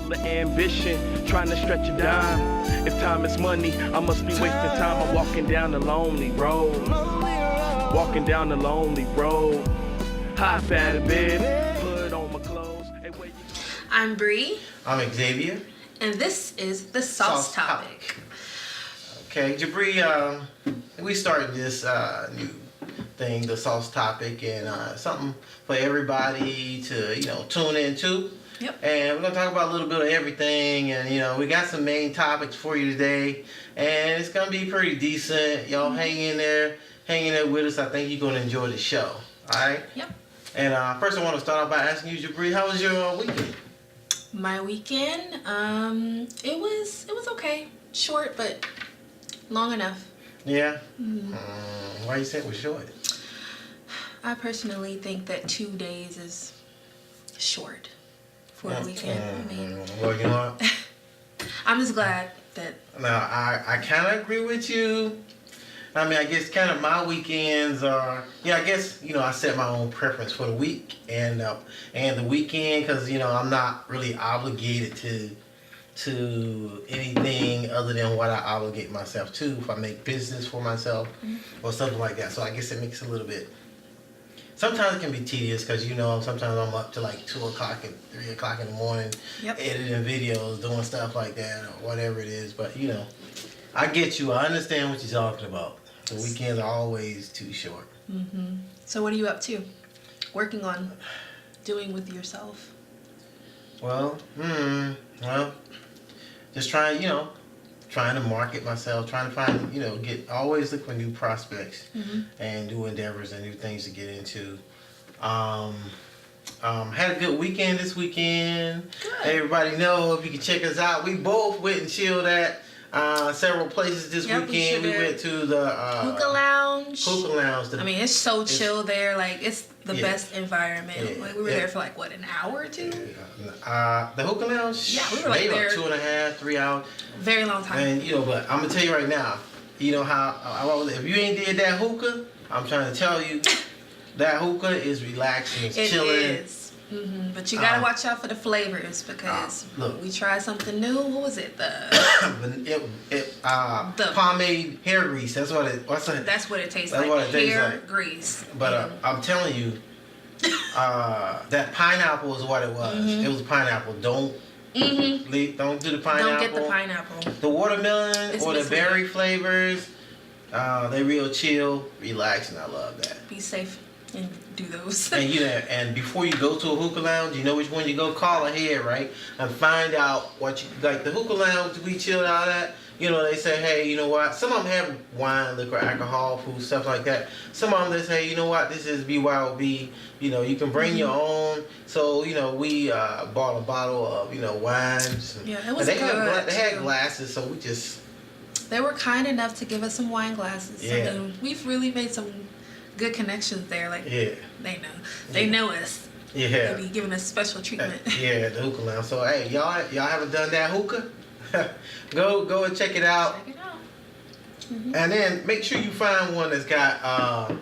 full of ambition, trying to stretch a dime. If time is money, I must be wasting time. I'm walking down the lonely road. Walking down the lonely road. Hop out of bed, put on my clothes. Hey, where you going? I'm Bree. I'm Xavier. And this is the Sauce Topic. Okay, Jabri, we started this new thing, the Sauce Topic, and something for everybody to, tune into. Yep. And we're going to talk about a little bit of everything, and, we got some main topics for you today, and it's going to be pretty decent. Y'all hang in there with us. I think you're going to enjoy the show. All right? Yep. And first I want to start off by asking you, Jabri, how was your weekend? My weekend, it was okay. Short, but long enough. Yeah? Why you say it was short? I personally think that 2 days is short for a weekend. I mean, Well, you know what? I'm just glad that... Now, I kind of agree with you. I mean, I guess kind of my weekends are, I guess, I set my own preference for the week and the weekend because, I'm not really obligated to anything other than what I obligate myself to if I make business for myself or something like that. So I guess it makes it a little bit, sometimes it can be tedious because, sometimes I'm up to like 2 o'clock and 3 o'clock in the morning editing videos, doing stuff like that or whatever it is. But, I get you. I understand what you're talking about. The weekends are always too short. So what are you up to? Working on doing with yourself? Well, just trying to market myself, trying to find, always look for new prospects and new endeavors and new things to get into. Had a good weekend this weekend. Good. Everybody know if you can check us out. We both went and chilled at several places this weekend. We went to the Hookah Lounge. Hookah Lounge. I mean, it's chill there. Like, it's the best environment. Yeah. Like, we were there for like, what, an hour or two? The Hookah Lounge? Yeah, we were like there. 2.5, 3 hours. Very long time. And, but I'm going to tell you right now, if you ain't did that hookah, I'm trying to tell you, that hookah is relaxing, it's chilling. It is. But you gotta watch out for the flavors because we tried something new. What was it? The pomade hair grease. That's what it. That's what it tastes that's like. What it tastes hair like. Grease. But I'm telling you, that pineapple is what it was. It was pineapple. Don't do the pineapple. Don't get the pineapple. The watermelon It's or the misleading. berry flavors. They real chill, relaxing. I love that. Be safe and do those. And and before you go to a hookah lounge, you know which one you go. Call ahead, right? And find out what you like. The hookah lounge we chilled out at. They say, hey, you know what? Some of them have wine, liquor, alcohol, food, stuff like that. Some of them they say, you know what? This is BYOB. You can bring your own. So we bought a bottle of wine. Yeah, it was and good. They had glasses, so we just. They were kind enough to give us some wine glasses. Yeah. So we've really made some good connections there. Like, they know us. Yeah. They be giving us special treatment. Yeah, the hookah lounge. So hey, y'all haven't done that hookah? go and check it out. Check it out. And then make sure you find one that's got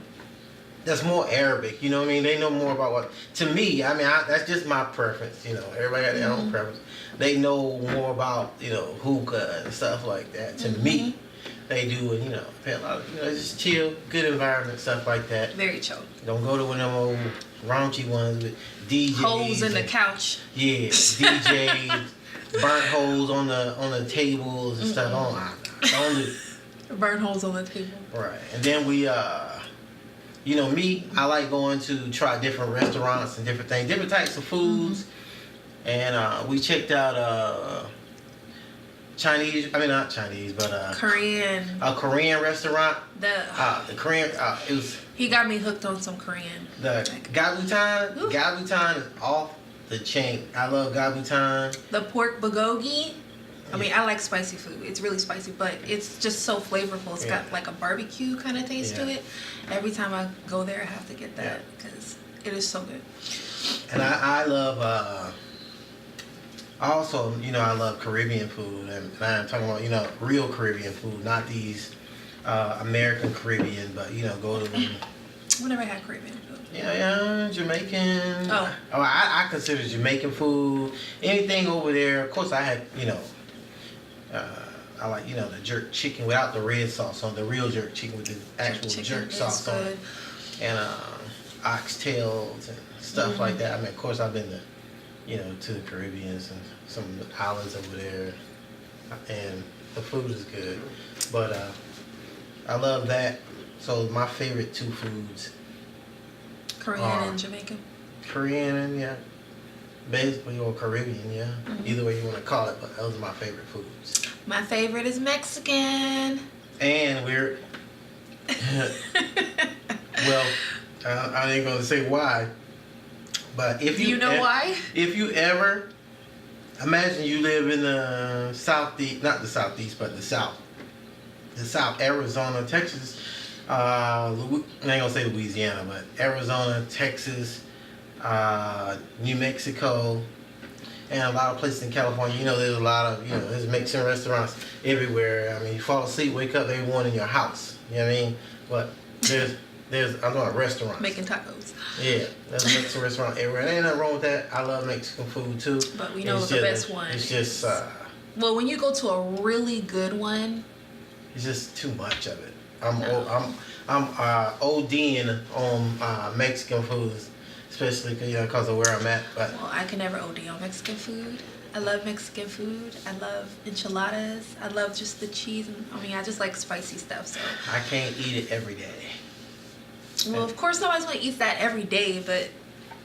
that's more Arabic. You know what I mean? They know more about what. To me, I mean, that's just my preference. Everybody got their own preference. They know more about hookah and stuff like that. To me, they do, and pay a lot of just chill, good environment, stuff like that. Very chill. Don't go to one of them old raunchy ones with DJs. Holes in the couch. Yeah, DJs, burnt holes on the tables and stuff. Don't do. Burn holes on the table. Right, and then we me, I like going to try different restaurants and different things, different types of foods, and we checked out Chinese. I mean, not Chinese, but Korean. A Korean restaurant. The Korean. It was. He got me hooked on some Korean. The gabutan. Gabutan is off the chain. I love gabutan. The pork bulgogi. I mean, I like spicy food. It's really spicy, but it's just so flavorful. It's got like a barbecue kind of taste to it. Every time I go there, I have to get that because it is so good. And I love. Also, I love Caribbean food, and I'm talking about, real Caribbean food, not these American Caribbean, but, go to I've never had Caribbean food. Yeah, Jamaican. Oh. I consider Jamaican food. Anything over there. Of course, I had, I like, the jerk chicken without the red sauce on, the real jerk chicken with the actual jerk sauce on it. And oxtails and stuff like that. I mean, of course, I've been to the Caribbean and some of the islands over there. And the food is good. But I love that. So my favorite two foods. Korean and Jamaican. Korean, yeah. Basically, or Caribbean, yeah. Either way you want to call it, but those are my favorite foods. My favorite is Mexican. And we're... well, I ain't going to say why. But if you... Do you know why? If you ever... Imagine you live in the southeast, not the southeast, but the south. The south, Arizona, Texas. I ain't gonna say Louisiana, but Arizona, Texas, New Mexico, and a lot of places in California. There's a lot of, there's Mexican restaurants everywhere. I mean, you fall asleep, wake up, there's one in your house. You know what I mean? But there's I'm talking restaurants. Making tacos. Yeah, there's a Mexican restaurant everywhere. There ain't nothing wrong with that. I love Mexican food too. But we know the best one. It's just. Well, when you go to a really good one. It's just too much of it. I'm ODing on Mexican foods, especially because of where I'm at. But well, I can never OD on Mexican food. I love Mexican food. I love enchiladas. I love just the cheese. I just like spicy stuff. So I can't eat it every day. Well, of course, nobody's gonna eat that every day, but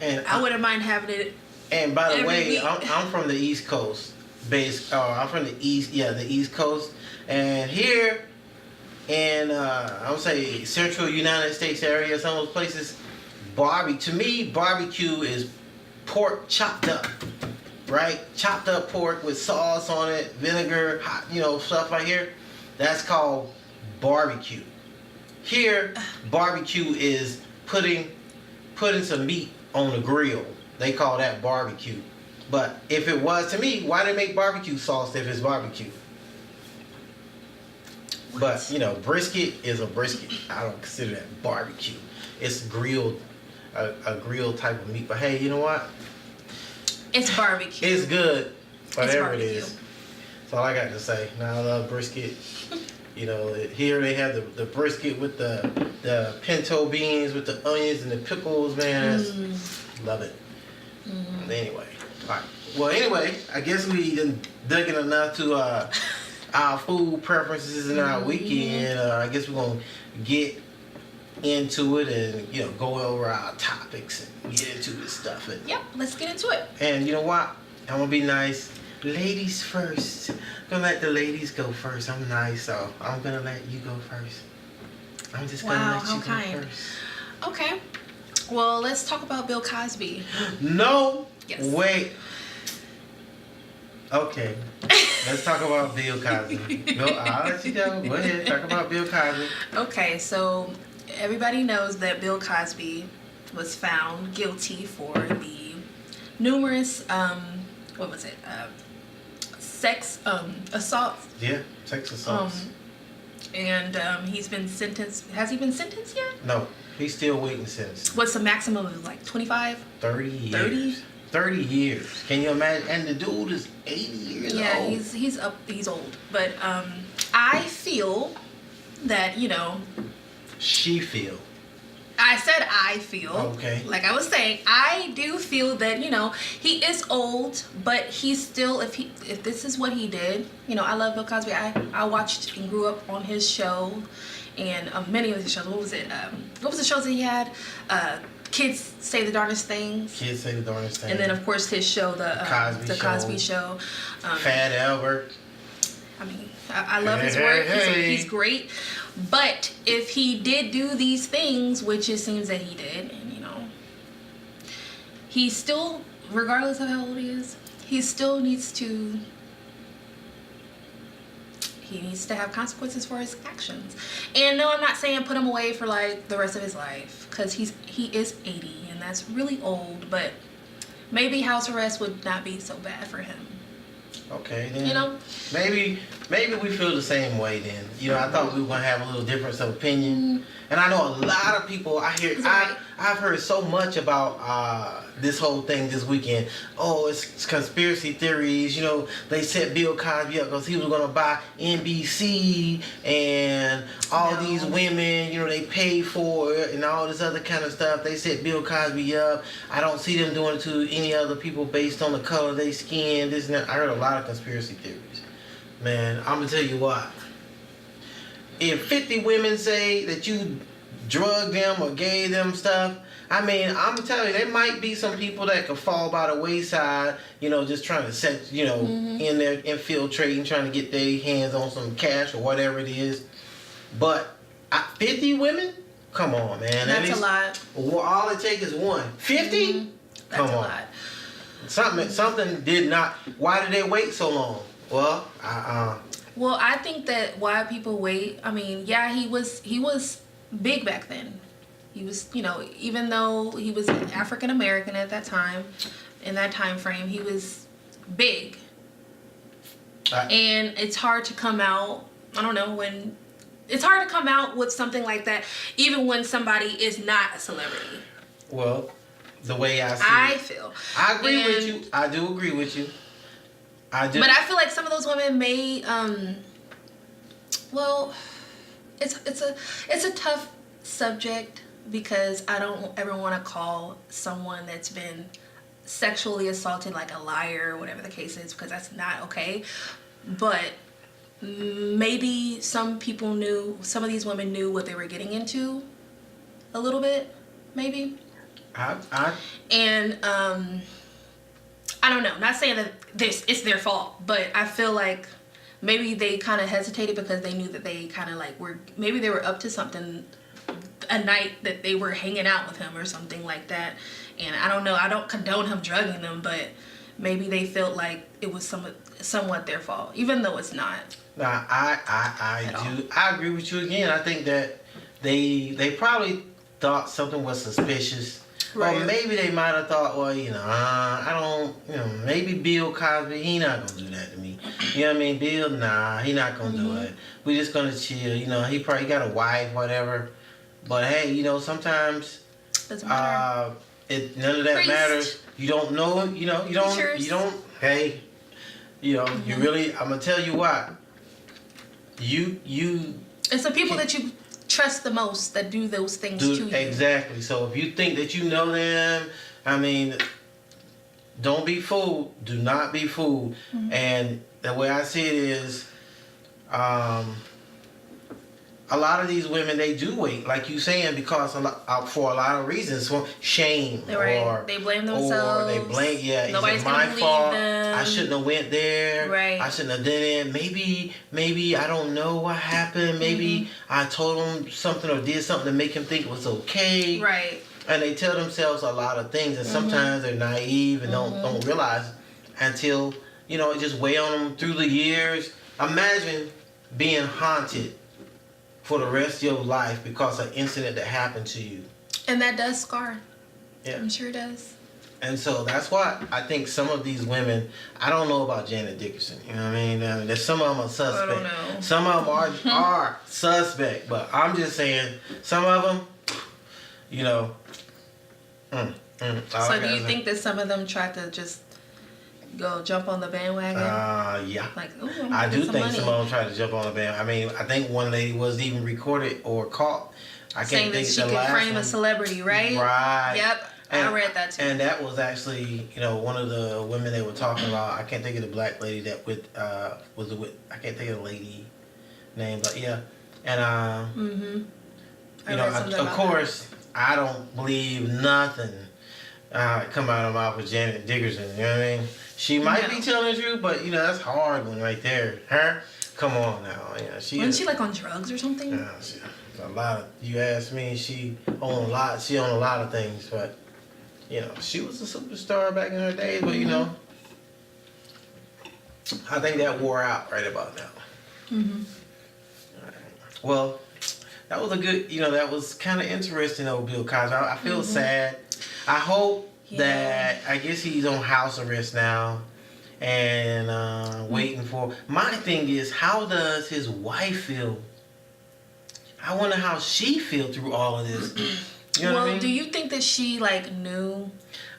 I wouldn't mind having it. And by the way, week. I'm from the East Coast, I'm from the East Coast, and here in I would say Central United States area, some of those places, to me, barbecue is pork chopped up, right? Chopped up pork with sauce on it, vinegar, hot, stuff right here. That's called barbecue. Here, barbecue is putting some meat on the grill. They call that barbecue. But if it was, to me, why they make barbecue sauce if it's barbecue? What? But, brisket is a brisket. I don't consider that barbecue. It's grilled, a grilled type of meat. But hey, you know what? It's barbecue. It's good, whatever it barbecue. is. That's all I got to say. Now, I love brisket. Here they have the brisket with the pinto beans with the onions and the pickles, man. Love it. Anyway, all right. Well, anyway, I guess we done dug in enough to our food preferences and our weekend. I guess we're gonna get into it and go over our topics and get into this stuff. And, Yep, let's get into it. And you know what? I'm gonna be nice. Ladies first. I'm gonna let the ladies go first. I'm nice, so I'm gonna let you go first. I'm just gonna let you go first. Okay. Well, let's talk about Bill Cosby. No. Yes. Wait. Okay. Let's talk about Bill Cosby. I'll let you go. Go ahead. Talk about Bill Cosby. Okay, so everybody knows that Bill Cosby was found guilty for the numerous, sex assaults. Yeah, sex assaults. And he's been sentenced. Has he been sentenced yet? No, he's still waiting sentence. What's the maximum of 25? 30 years. 30 years. Can you imagine? And the dude is 80 years old. Yeah, he's old. But I feel that, She feel. I said I feel. Okay. Like I was saying, I do feel that, he is old, but he's still, if this is what he did, I love Bill Cosby. I watched and grew up on his show and many of his shows. What was it? What was the shows that he had? Kids Say the Darndest Things. Kids Say the Darndest Things. And then, of course, his show, the Cosby Show. Fat Albert. I love his work. He's great. But if he did do these things, which it seems that he did, and he still, regardless of how old he is, he still needs to have consequences for his actions. And no, I'm not saying put him away for the rest of his life, because he is 80 and that's really old, but maybe house arrest would not be so bad for him. Okay, then. You know? Maybe we feel the same way then. You know, I thought we were gonna have a little difference of opinion. And I know a lot of people I've heard so much about this whole thing this weekend. Oh, it's conspiracy theories. You know, they set Bill Cosby up because he was gonna buy NBC and all these women. You know, they paid for it and all this other kind of stuff. They set Bill Cosby up. I don't see them doing it to any other people based on the color of their skin. This and that. I heard a lot of conspiracy theories. Man, I'm gonna tell you what. If 50 women say that you drugged them or gave them stuff, I mean, I'm telling you, there might be some people that could fall by the wayside, you know, just trying to set, you know, in there, infiltrating, trying to get their hands on some cash or whatever it is. But 50 women? Come on, man. That's a lot. Well, all it takes is one. 50? That's Come a on. lot. Something did not. Why did they wait so long? Well, Well, I think that why people wait. I mean, yeah, he was big back then. He was, you know, even though he was African American at that time, in that time frame, he was big. And it's hard to come out. I don't know when. It's hard to come out with something like that, even when somebody is not a celebrity. Well, the way I see I it, feel. I agree with you. I do agree with you. I do. But I feel like some of those women may, well, it's a tough subject because I don't ever want to call someone that's been sexually assaulted like a liar or whatever the case is, because that's not okay. But maybe some of these women knew what they were getting into a little bit, maybe. And I don't know. Not saying that it's their fault, but I feel like maybe they kind of hesitated because they knew that they kind of like maybe they were up to something a night that they were hanging out with him or something like that. And I don't know. I don't condone him drugging them, but maybe they felt like it was somewhat their fault, even though it's not. Nah, I agree with you again. I think that they probably thought something was suspicious. Right. Or maybe they might have thought, well, you know, I don't, you know, maybe Bill Cosby, he not gonna do that to me. You know what I mean? Bill, nah, he not gonna do it. We just gonna chill. You know, he probably got a wife, whatever. But hey, you know, sometimes doesn't matter. None of that matters. You don't know. You know, you don't. Hey, you know, you really. I'm gonna tell you what. You. It's the people that you trust the most that do those things to you. Exactly. So if you think that you know them, I mean, don't be fooled. Do not be fooled. And the way I see it is, a lot of these women, they do wait, like you saying, because for a lot of reasons, for shame, or they blame themselves, or they blame, nobody's it's my gonna fault. believe them. I shouldn't have went there. Right. I shouldn't have done it. Maybe I don't know what happened. Maybe I told him something or did something to make him think it was okay. Right. And they tell themselves a lot of things, and sometimes they're naive and don't realize until, you know, it just weigh on them through the years. Imagine being haunted for the rest of your life because of an incident that happened to you. And that does scar. Yeah. I'm sure it does. And so that's why I think some of these women, I don't know about Janet Dickinson, you know what I mean? There's some of them are suspect. I don't know. Some of them are suspect, but I'm just saying, some of them, you know. So do you think that some of them tried to just go jump on the bandwagon? Yeah. Like, I do think money. some of them try to jump on the bandwagon. I mean, I think one lady was even recorded or caught. I saying can't think that she of the could last frame one. a celebrity, right? Right. Yep. I read that too. And that was actually, you know, one of the women they were talking about. I can't think of the black lady that was with. I can't think of the lady name, but yeah. And you know, of course, I don't believe nothing come out of my mouth with Janet Dickinson. You know what I mean? She might be telling the truth, but you know, that's a hard one right there. Her, come on now. Yeah, wasn't she like on drugs or something? Yeah, a lot of. You ask me, she on a lot. She on a lot of things, but you know, she was a superstar back in her day. But you know, I think that wore out right about now. All right. Well, that was a good. You know, that was kind of interesting. Old Bill Cosby. I feel sad. I hope that I guess he's on house arrest now, and waiting for. My thing is, how does his wife feel? I wonder how she feel through all of this. You know what I mean? Do you think that she like knew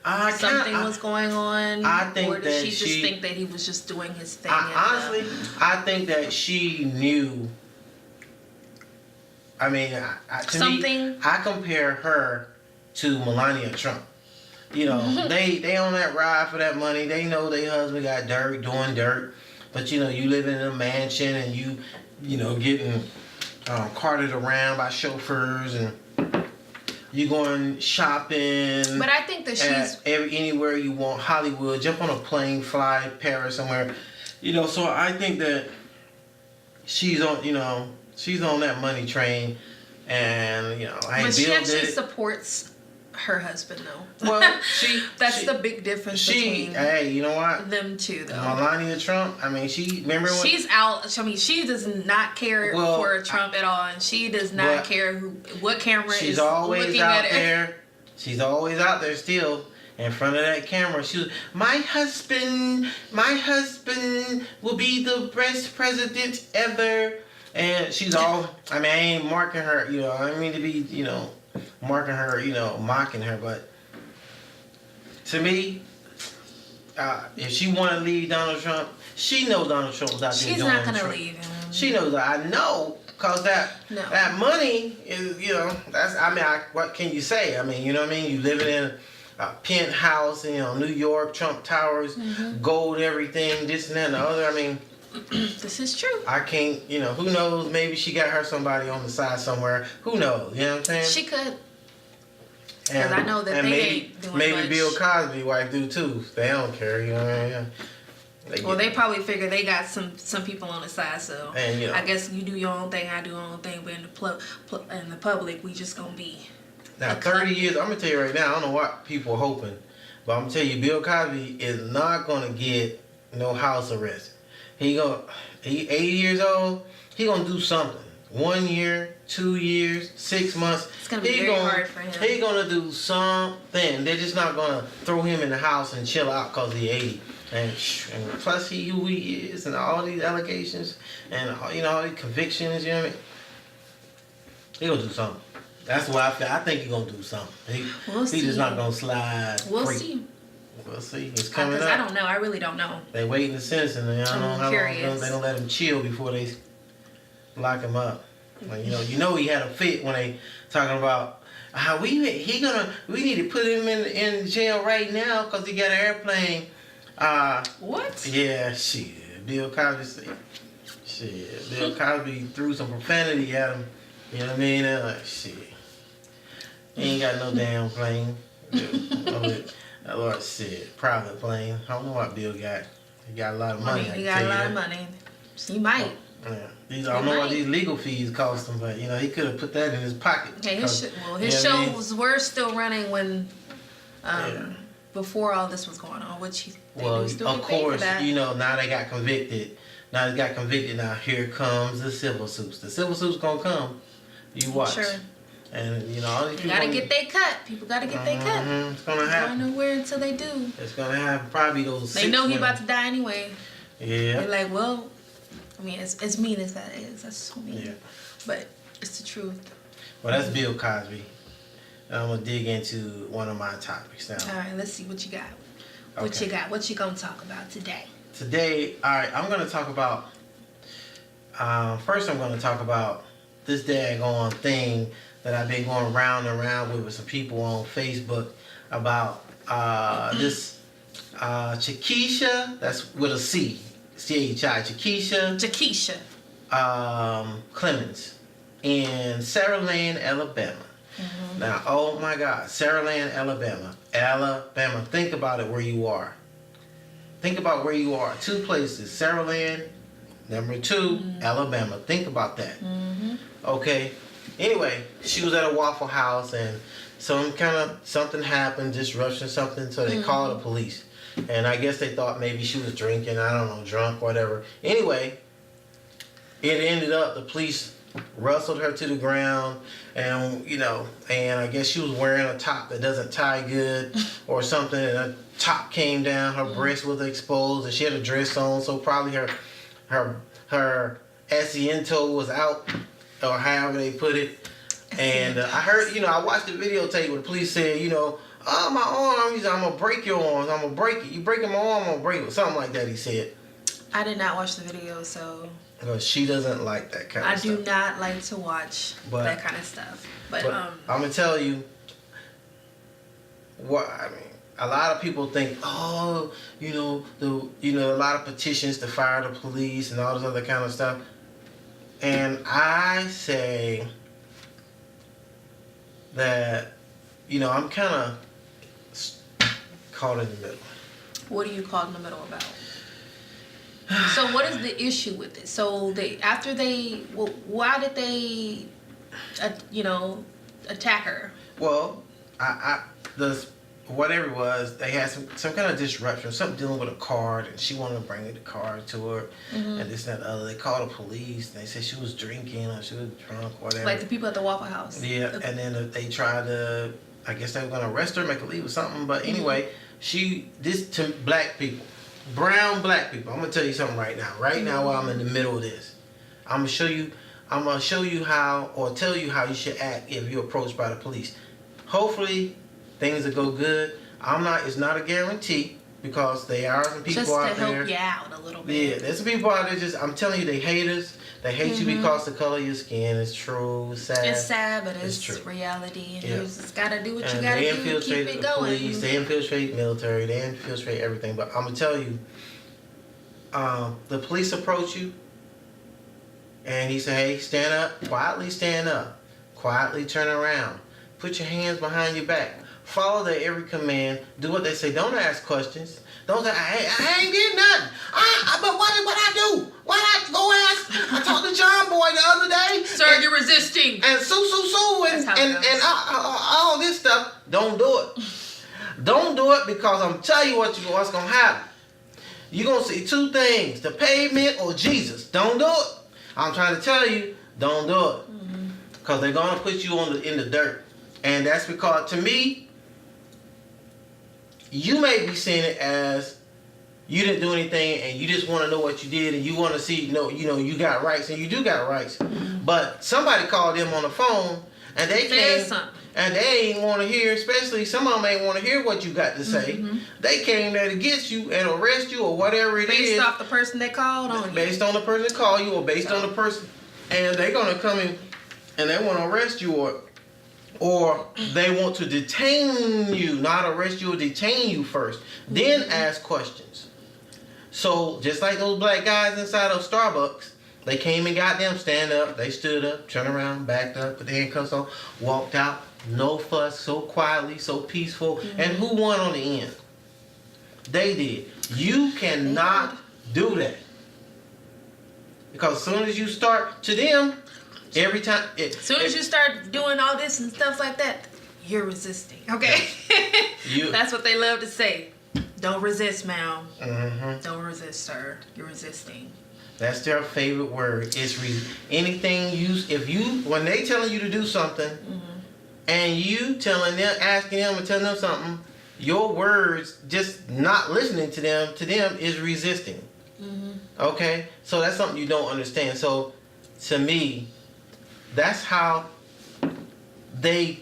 I something was going on? I think or did that she just think that he was just doing his thing? Honestly, I think that she knew. I mean, to me, I compare her to Melania Trump. You know, they on that ride for that money. They know their husband got dirt, doing dirt. But, you know, you live in a mansion and you know, getting carted around by chauffeurs and you going shopping. But I think that she's... anywhere you want, Hollywood, jump on a plane, fly Paris somewhere. You know, so I think that she's on, you know, she's on that money train. And, you know, But she actually supports her husband, though. Well, that's the big difference between hey, you know what? them two, though. Melania Trump, I mean, remember when... She's out, I mean, she does not care for Trump at all, and she does not care what camera is looking at her. She's always out there still in front of that camera. She was, my husband will be the best president ever. And she's all, I mean, I ain't marking her, you know, I don't mean to be, you know, marking her, you know, mocking her, but to me, if she want to leave Donald Trump, she knows Donald Trump was out there doing She's not going to leave him. She knows that. I know, because that money is, you know, that's, I mean, what can you say? I mean, you know what I mean? You living in a penthouse, you know, New York, Trump Towers, gold, everything, this and that and the other. I mean, this is true. I can't, you know, who knows? Maybe she got her somebody on the side somewhere. Who knows? You know what I'm saying? She could. Because I know that they ain't doing maybe much. Bill Cosby wife do too. They don't care, you know what I mean? They probably figure they got some people on the side, so and, you know, I guess you do your own thing, I do my own thing, but in the public, we just gonna be. Now, 30 years, I'm gonna tell you right now, I don't know what people are hoping, but I'm gonna tell you, Bill Cosby is not gonna get no house arrest. He 80 years old. He gonna do something. 1 year, 2 years, 6 months. It's gonna be very hard for him. He gonna do something. They're just not gonna throw him in the house and chill out because he's 80. And plus who he is and all these allegations and you know all these convictions. You know what I mean? He gonna do something. That's what I feel. I think he gonna do something. He just not gonna slide. We'll see. We'll see. It's coming up. I don't know. I really don't know. They waiting to sentence him. I don't know how curious. long they don't let him chill before they lock him up. Like, you know he had a fit when they talking about how we need to put him in jail right now because he got an airplane. What? Yeah, shit. Bill Cosby. Shit. Bill Cosby threw some profanity at him. You know what I mean? Like, shit. He ain't got no damn plane. Lord said, private plane. I don't know what Bill got. He got a lot of money. He got a lot of money. He might. Yeah. I don't know what these legal fees cost him, but you know he could have put that in his pocket. Okay, his shows were still running when, before all this was going on. Which of course, you know now they got convicted. Now he got convicted. Now here comes the civil suits. The civil suits gonna come. You watch. Sure. And you know, all these people gotta get their cut. People gotta get their cut. It's gonna happen. Going nowhere until they do. It's gonna happen. Probably those. They know he about to die anyway. Yeah. They're like, well, I mean, as mean as that is, that's so mean. Yeah. But it's the truth. Well, that's Bill Cosby. I'm gonna dig into one of my topics now. All right, let's see what you got. What you got? What you gonna talk about today? Today, all right, I'm gonna talk about. First, I'm gonna talk about this daggone thing that I've been going round and round with some people on Facebook about this Chikeshia, that's with a C, C-H-I, Chikeshia Clemons in Saraland, Alabama. Mm-hmm. Now, oh my God, Saraland, Alabama. Think about it where you are. Think about where you are. 2 places, Saraland, number 2, Alabama. Think about that. Mm-hmm. Okay. Anyway, she was at a Waffle House and something happened, disruption, something, so they called the police. And I guess they thought maybe she was drinking, I don't know, drunk, whatever. Anyway, it ended up the police wrestled her to the ground, and and I guess she was wearing a top that doesn't tie good or something, and her top came down, her breast was exposed, and she had a dress on, so probably her asiento was out, or however they put it. And I heard, I watched the videotape where the police said, oh, my arm, he said, I'm gonna break your arms, I'm gonna break it. You breaking my arm, I'm gonna break it. Something like that, he said. I did not watch the video, so. Because she doesn't like that kind of stuff. I do not like to watch that kind of stuff. But I'm gonna tell you what a lot of people think, oh, a lot of petitions to fire the police and all this other kind of stuff. And I say that, I'm kind of caught in the middle. What are you caught in the middle about? So what is the issue with it? So why did they, attack her? Well, whatever it was, they had some kind of disruption, something dealing with a card, and she wanted to bring the card to her, and this and that other. They called the police, and they said she was drinking or she was drunk, whatever. Like the people at the Waffle House. Yeah, okay. And then they tried to, I guess they were going to arrest her, make her leave or something, but anyway, to black people, brown black people, I'm going to tell you something right now. Right now while I'm in the middle of this, I'm going to show you how, or tell you how you should act if you're approached by the police. Hopefully, things will go good. It's not a guarantee, because there are some people out there. Just to help you out a little bit. Yeah, there's some people out there I'm telling you, they hate us. They hate you because the color of your skin. It's true. It's sad. It's sad, but it's true. Reality. And you just gotta do what you gotta do. Keep it going. Police, they infiltrate military. They infiltrate everything. But I'm gonna tell you, the police approach you, and he said, "Hey, stand up. Quietly stand up. Quietly turn around. Put your hands behind your back. Follow their every command. Do what they say. Don't ask questions. Don't say, I ain't did nothing. But what I do? What I go ask? I talked to John Boy the other day. Sir, you're resisting. And and all this stuff. Don't do it. Don't do it, because I'm telling you what's going to happen. You're going to see two things. The pavement or Jesus. Don't do it. I'm trying to tell you, don't do it. Because they're going to put you in the dirt. And that's because, to me, you may be seeing it as you didn't do anything and you just want to know what you did, and you want to see, you got rights, and you do got rights. But somebody called them on the phone, and they came, and they ain't want to hear, especially some of them ain't want to hear what you got to say. They came there to get you and arrest you or whatever it is. Based off the person that called on you. Based on the person that called you, or based on the person. And they're going to come in and they want to arrest you, or they want to detain you, not arrest you, or detain you first, then ask questions. So just like those black guys inside of Starbucks, they came and got them, stand up, they stood up, turned around, backed up, put their handcuffs on, walked out, no fuss, so quietly, so peaceful. And who won on the end? They did. You cannot do that. Because as soon as you start to them, every time. As soon as you start doing all this and stuff like that, you're resisting. Okay? That's what they love to say. Don't resist, ma'am. Don't resist, sir. You're resisting. That's their favorite word. It's anything when they telling you to do something, and you telling them, asking them, and telling them something, your words, just not listening to them is resisting. Okay? So that's something you don't understand. So, to me, that's how they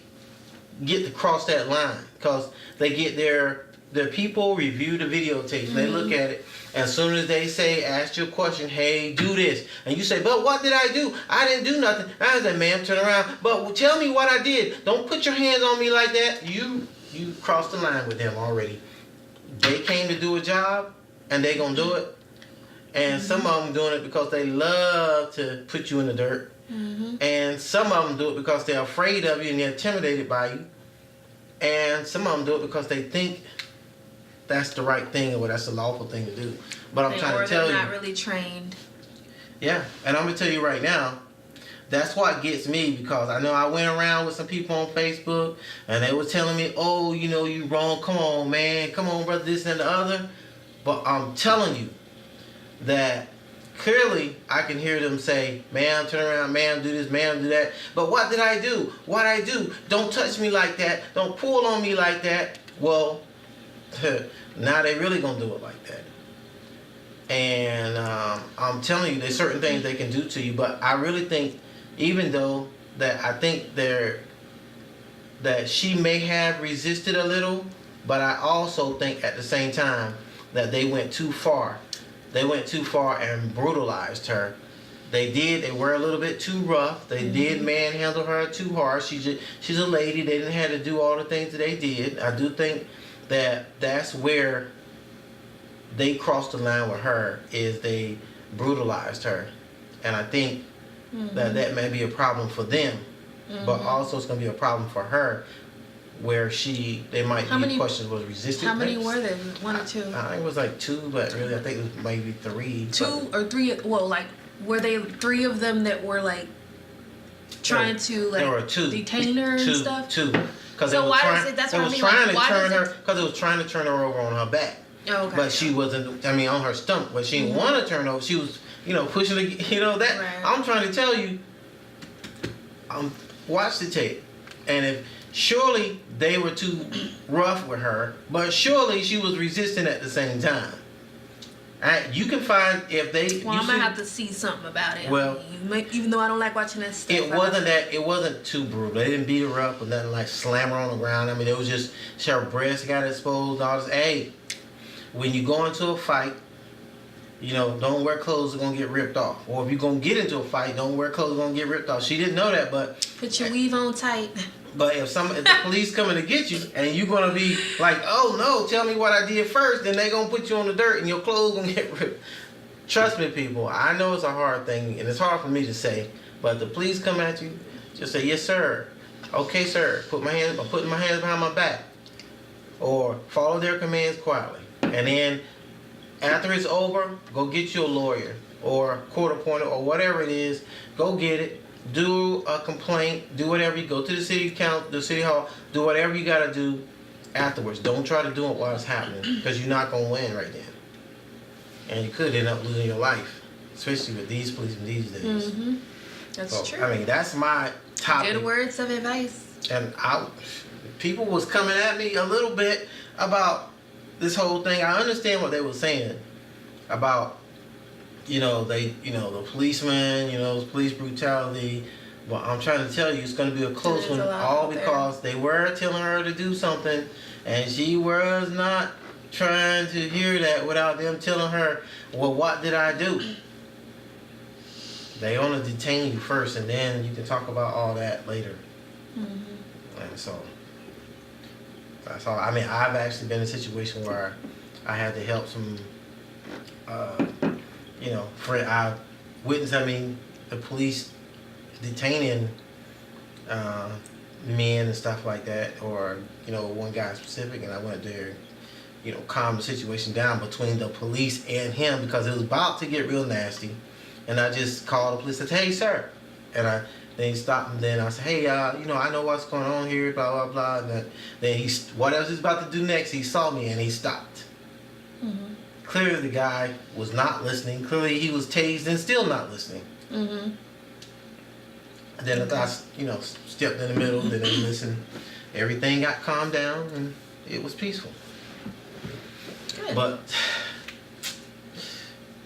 get to cross that line, because they get their people review the videotapes. They look at it. As soon as they say, ask you a question, hey, do this, and you say, but what did I do? I didn't do nothing. I said, ma'am, turn around. But tell me what I did. Don't put your hands on me like that. You crossed the line with them already. They came to do a job, and they gonna do it. And some of them doing it because they love to put you in the dirt. And some of them do it because they're afraid of you and they're intimidated by you. And some of them do it because they think that's the right thing or that's the lawful thing to do. But I'm trying to tell you. They're not really trained. Yeah, and I'm going to tell you right now, that's what gets me, because I know I went around with some people on Facebook and they were telling me, oh, you wrong. Come on, man. Come on, brother, this and the other. But I'm telling you that clearly I can hear them say, ma'am, turn around, ma'am, do this, ma'am, do that. But what did I do? What I do? Don't touch me like that. Don't pull on me like that. Well, now they really gonna do it like that. And I'm telling you, there's certain things they can do to you. But I really think, even though that I think that she may have resisted a little, but I also think at the same time that they went too far. They went too far and brutalized her. They were a little bit too rough. They did manhandle her too hard. She's a lady. They didn't have to do all the things that they did. I do think that that's where they crossed the line with her, is they brutalized her. And I think that may be a problem for them, but also it's going to be a problem for her, where they might be questions was resistant. How many were there? 1 or 2? I think it was like 2, but really I think it was maybe 3. 2 or 3? Well, like, were they 3 of them that were like trying to like detain her and stuff? 2. So why does it? That's what I mean. Because it was trying to turn her over on her back. Oh, okay. But she wasn't. I mean, on her stomach. But she didn't want to turn over. She was, pushing. That. Right. I'm trying to tell you. Watch the tape, and if surely they were too rough with her, but surely she was resisting at the same time. You can find if they. Well, I'm gonna have to see something about it. Well, even though I don't like watching that stuff. It wasn't too brutal. They didn't beat her up or nothing like slam her on the ground. I mean, it was just her breast got exposed. All this. Hey, when you go into a fight, don't wear clothes that are gonna get ripped off. Or if you're gonna get into a fight, don't wear clothes that are gonna get ripped off. She didn't know that, but put your weave on tight. But if the police coming to get you and you're gonna be like, oh no, tell me what I did first, then they gonna put you on the dirt and your clothes gonna get ripped. Trust me, people. I know it's a hard thing and it's hard for me to say, but if the police come at you, just say, yes sir, okay sir, putting my hands behind my back, or follow their commands quietly, and then after it's over, go get you a lawyer or court appointed or whatever it is. Go get it. Do a complaint. Do whatever. You go to the city council, the city hall. Do whatever you gotta do afterwards. Don't try to do it while it's happening, because you're not gonna win right then, and you could end up losing your life, especially with these policemen these days. That's true. I mean, that's my topic. Good words of advice. And people was coming at me a little bit about this whole thing. I understand what they were saying about, the policemen, police brutality. But I'm trying to tell you, it's going to be a close one, all because they were telling her to do something, and she was not trying to hear that without them telling her, well, what did I do? They want to detain you first, and then you can talk about all that later. And so that's all. I mean, I've actually been in a situation where I had to help some, friend. I witnessed. I mean, the police detaining men and stuff like that, or one guy specific, and I went there, calm the situation down between the police and him, because it was about to get real nasty, and I just called the police and said, "Hey, sir," and then he stopped, and then I said, "Hey, I know what's going on here, blah blah blah." And then what else he's about to do next? He saw me and he stopped. Clearly, the guy was not listening. Clearly, he was tased and still not listening. And then I, stepped in the middle, then they listened. Everything got calmed down, and it was peaceful. Good. But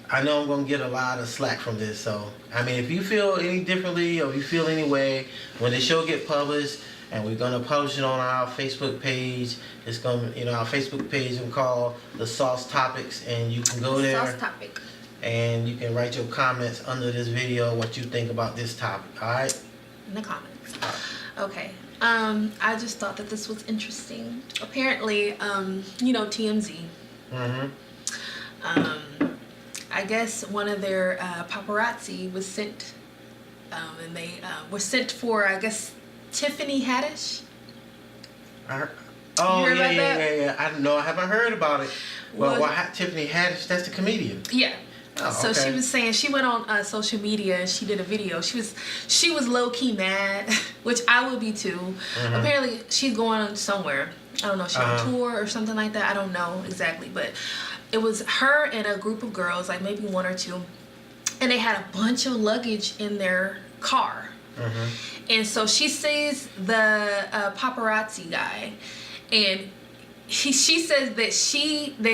I know I'm going to get a lot of slack from this, so, I mean, if you feel any differently or you feel any way, when the show get published, and we're going to publish it on our Facebook page, it's going to, our Facebook page is called The Sauce Topics, and you can go there. Sauce Topic. And you can write your comments under this video, what you think about this topic, alright? In the comments. Okay. I just thought that this was interesting. Apparently, TMZ. I guess one of their paparazzi was sent, and they were sent for, I guess, Tiffany Haddish. Oh, yeah. I don't know. I haven't heard about it. Well, Tiffany Haddish, that's the comedian. Yeah. Oh, so okay. she was saying, she went on social media and she did a video. She was low key mad, which I would be too. Apparently, she's going on somewhere. I don't know, she's on tour or something like that. I don't know exactly, but it was her and a group of girls, like maybe 1 or 2, and they had a bunch of luggage in their car. And so she sees the paparazzi guy, and she says that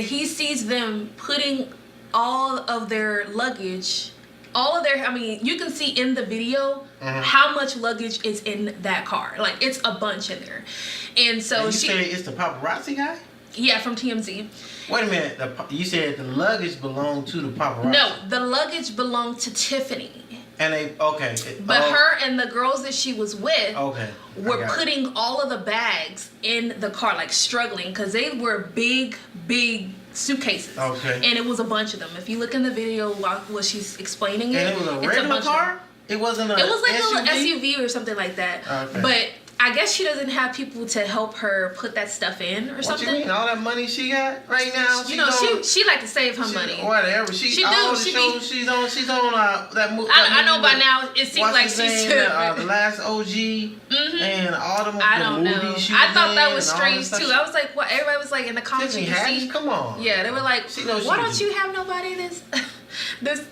he sees them putting all of their luggage, I mean, you can see in the video how much luggage is in that car. Like, it's a bunch in there. And so you say it's the paparazzi guy? Yeah, from TMZ. Wait a minute. You said the luggage belonged to the paparazzi. No, the luggage belonged to Tiffany. And But her and the girls that she was with were putting all of the bags in the car, like struggling, because they were big suitcases. And it was a bunch of them. If you look in the video while she's explaining it, and it was a regular car? It wasn't a It was like SUV? a little SUV or something like that. But I guess she doesn't have people to help her put that stuff in or something. What you mean? All that money she got right now? You know, she like to save her money. Whatever. She's on that movie. I know by now it seems like she's the last OG and all the I don't know. I thought that was strange too. I was like, what? Everybody was like in the comments. Tiffany Haddish, come on. Yeah, they were like, why don't you have nobody that's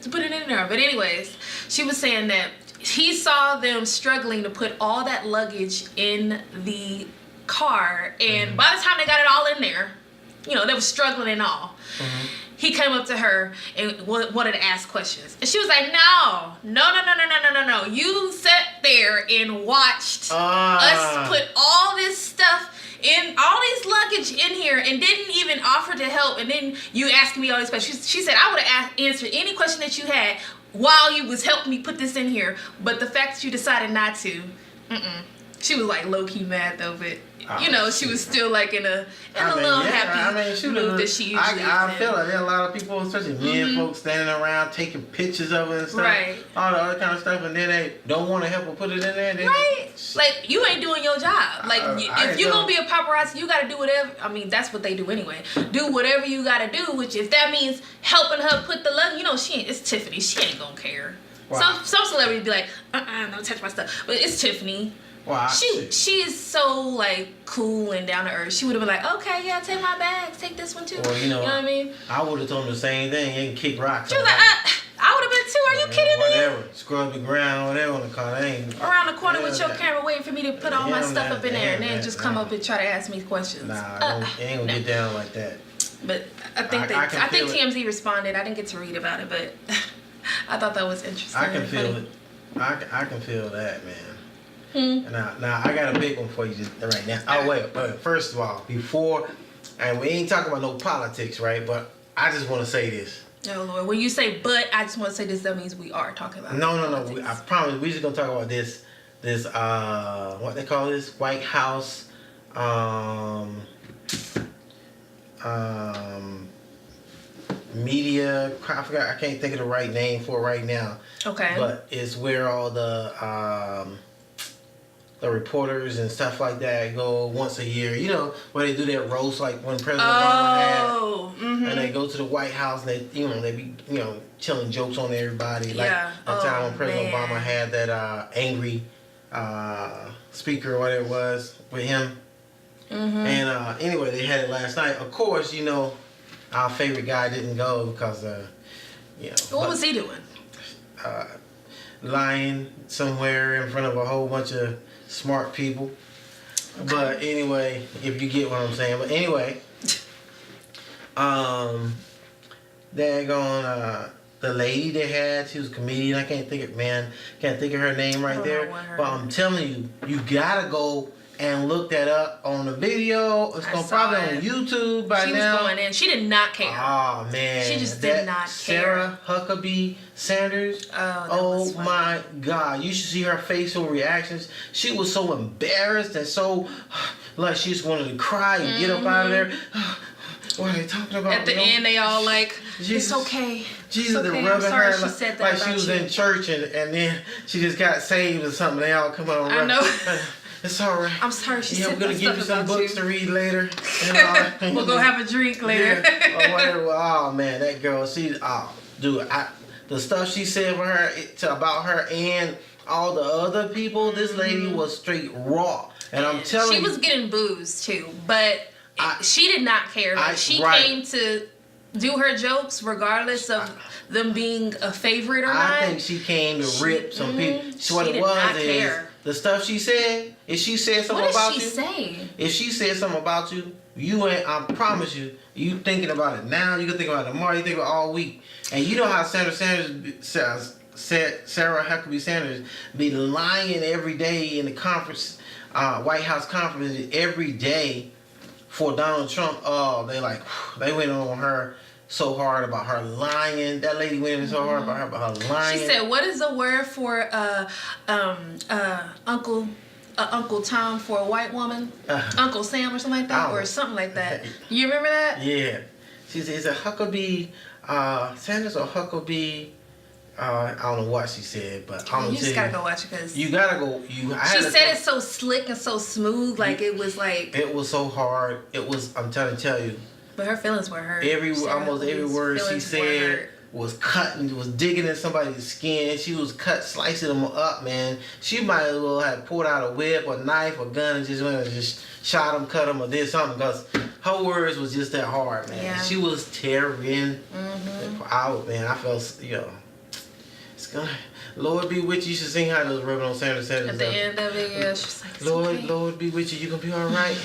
put it in there? But anyways, she was saying that he saw them struggling to put all that luggage in the car, and by the time they got it all in there, you know, they were struggling and all. He came up to her and wanted to ask questions, and she was like, no. You sat there and watched us put all this stuff in, all these luggage in here, and didn't even offer to help, and then you asked me all these questions. She said, I would have answered any question that you had while you was helping me put this in here, but the fact that you decided not to, she was like low-key mad though, but you know, she was still like in a little happy mood that she usually I feel like there are a lot of people, especially men folks, standing around taking pictures of it and stuff, all the other kind of stuff, and then they don't want to help her put it in there. Like, you ain't doing your job. Like, if you're gonna be a paparazzi, you gotta do whatever. I mean, that's what they do anyway. Do whatever you gotta do, which if that means helping her put the luggage, you know, it's Tiffany. She ain't gonna care. Wow. Some celebrities be like, don't touch my stuff. But it's Tiffany. Wow. She is so like cool and down to earth. She would have been like, okay, yeah, take my bags, take this one too. Well, you know what I mean? I would have told them the same thing. You can kick rocks. She was like, I would have been too. Are you kidding me? Whatever, scrub the ground, whatever on the car. Around the corner with your camera, waiting for me to put all my stuff up in there, and then just come up and try to ask me questions. Nah, it ain't gonna get down like that. But I think TMZ responded. I didn't get to read about it, but I thought that was interesting. I can feel it. I can feel that, man. Now I got a big one for you right now. Oh wait. First of all, before, and we ain't talking about no politics, right? But I just want to say this. Oh Lord, when you say "but," I just want to say this. That means we are talking about. No. I promise. We just gonna talk about this. What they call this? White House. Media. I forgot. I can't think of the right name for it right now. Okay. But it's where all the reporters and stuff like that go once a year. You know, where they do that roast like when President Obama had. And they go to the White House and they be telling jokes on everybody. Like the time when President Obama had that angry speaker or whatever it was with him. And anyway, they had it last night. Of course, our favorite guy didn't go because what was he doing? Lying somewhere in front of a whole bunch of smart people. Okay. But anyway, if you get what I'm saying. But anyway, the lady they had, she was a comedian. I can't think of her name right there. But I'm telling you, you gotta go and look that up on the video. It's probably on YouTube by now. She was going in. She did not care. Oh man, she just did not care. Sarah Huckabee Sanders. Oh my God, you should see her facial reactions. She was so embarrassed and so like she just wanted to cry and get up out of there. What are they talking about? At the end, they all like, Jesus, it's okay. Jesus, it's okay. rubbing her like she was in church and then she just got saved or something. They all come on. I know. It's all right. I'm sorry. I'm gonna give you some books to read later. We'll go have a drink later. Or whatever. Oh man, that girl. The stuff she said for her about her and all the other people. This lady was straight raw, and I'm telling you, she was getting boozed too, but she did not care. She came to do her jokes regardless of them being a favorite or not. I think she came to rip some people. So what she it did was not is care. the stuff she said. If she said something about you, What did she say? if she said something about you, you ain't. I promise you, you thinking about it now. You can think about it tomorrow. You think about it all week. And you know how Sarah Huckabee Sanders be lying every day in the conference, White House conference every day for Donald Trump. Oh, they went on her so hard about her lying. That lady went in so hard about her lying. She said, "What is the word for Uncle Tom for a white woman? Uncle Sam or something like that, or something like that." You remember that? Yeah. She said, "Is it Huckabee Sanders or Huckabee?" I don't know what she said, but I'm you just gotta go watch it because you gotta go. She said it so slick and so smooth, like it was like it was so hard. It was. I'm trying to tell you. But her feelings were hurt. Almost every word she said was cutting, was digging in somebody's skin. She was slicing them up, man. She might as well have pulled out a whip or knife or gun and just went and just shot them, cut them, or did something because her words was just that hard, man. Yeah. She was tearing out, man. I felt, it's gonna. Lord be with you. You should sing how those Reverend Sanders said. At the end of it, yeah, she's like, Lord be with you. You gonna be all right.